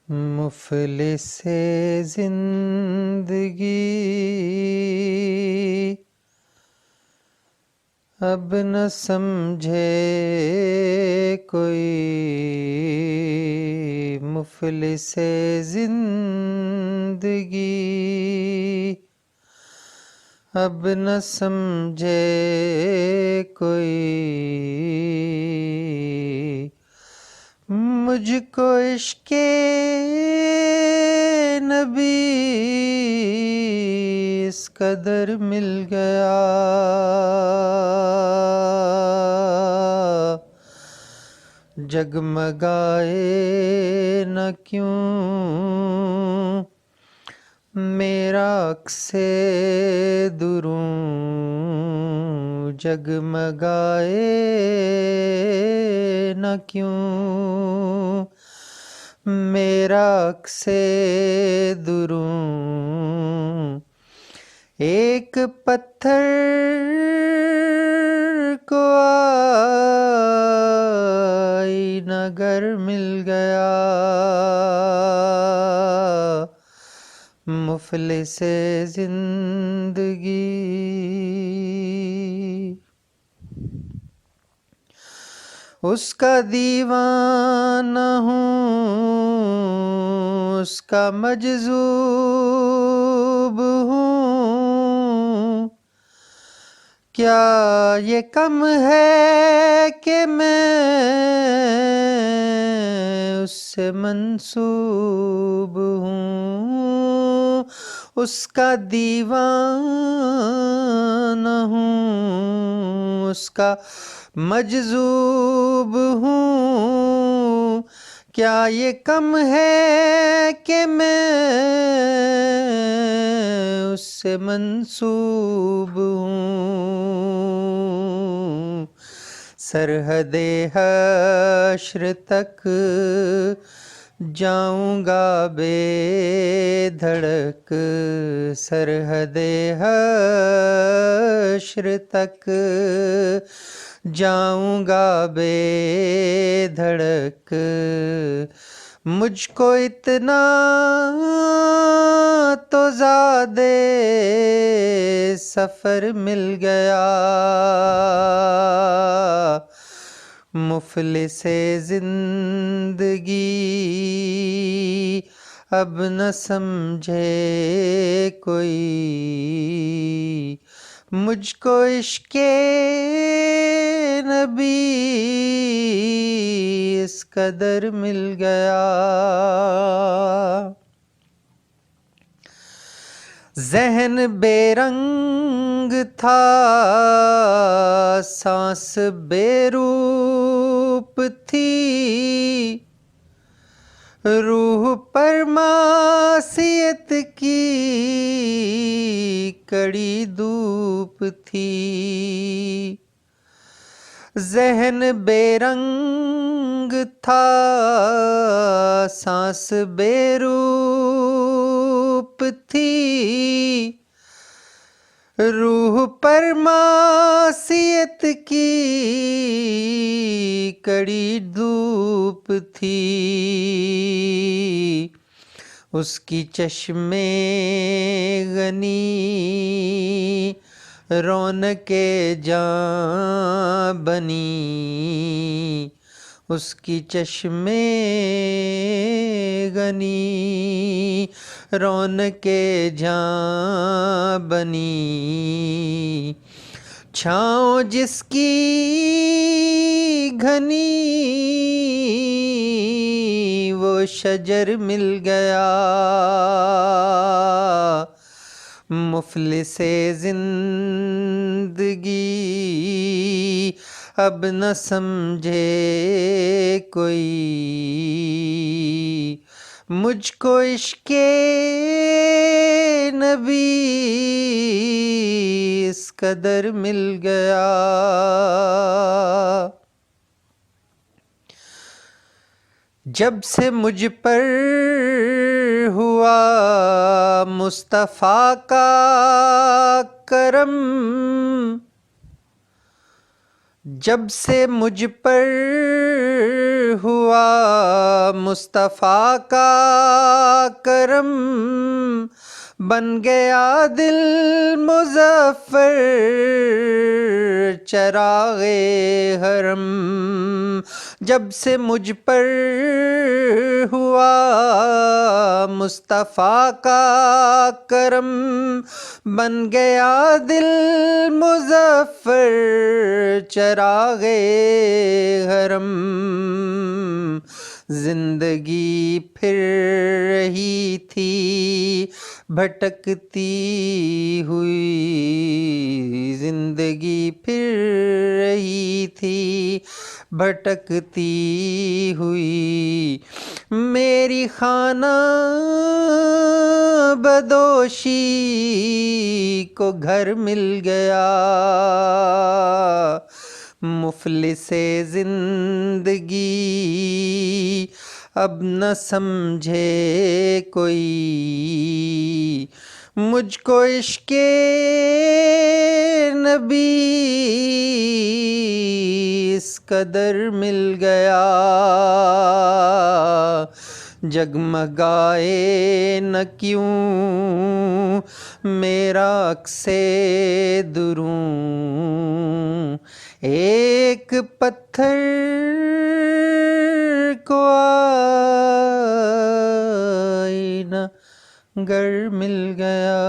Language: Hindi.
मुफलिसे जिंदगी अब न समझे कोई। मुफलिसे जिंदगी अब न समझे कोई। मुझको इश्क़े नबी इस कदर मिल गया, जगमगाए न क्यों मेरा अक्से दुरूं। जगमगाए न क्यों मेरा अक्से दुरूं। एक पत्थर को आईना मिल गया, मुफलिसे जिंदगी। उसका दीवाना हूँ, उसका मजज़ूब हूँ। क्या ये कम है कि मैं उससे मंसूब हूँ। उसका दीवाना हूँ, उसका मजज़ूब हूँ। क्या ये कम है कि मैं उससे मंसूब हूँ। सरहदे हश्र तक जाऊंगा बेधड़क, सरहदे हश्र तक जाऊंगा बेधड़क। मुझको इतना तो ज़्यादे सफ़र मिल गया, मुफलिसे जिंदगी अब न समझे कोई। मुझको इश्क़े नबी इस कदर मिल गया। ज़हन बेरंग था, सांस बेरूप थी, रूह पर मासियत की कड़ी धूप थी। ज़हन बेरंग था, सांस बेरूप थी, रूह पर मासियत की कड़ी धूप थी। उसकी चश्मे गनी रौनके जां बनी, उसकी चश्मे गनी रौनके जां बनी। छाँव जिसकी घनी वो शजर मिल गया, मुफलिसे जिंदगी अब न समझे कोई। मुझको इश्क़े नबी इस कदर मिल गया। जब से मुझ पर हुआ मुस्तफ़ा का करम, जब से मुझ पर हुआ मुस्तफ़ा का करम, बन गया दिल मुज़फ़्फ़र चराग़े हरम। जब से मुझ पर हुआ मुस्तफ़ा का करम, बन गया दिल मुज़फ़्फ़र चराग़े हरम। जिंदगी फिर रही थी भटकती हुई, जिंदगी फिर रही थी भटकती हुई। मेरी खाना बदोशी को घर मिल गया, मुफलिसे जिंदगी अब न समझे कोई। मुझको इश्क़े नबी इस कदर मिल गया, जगमगाए न क्यों मेरा अक्से दुरूं। एक पत्थर को आईना गर मिल गया।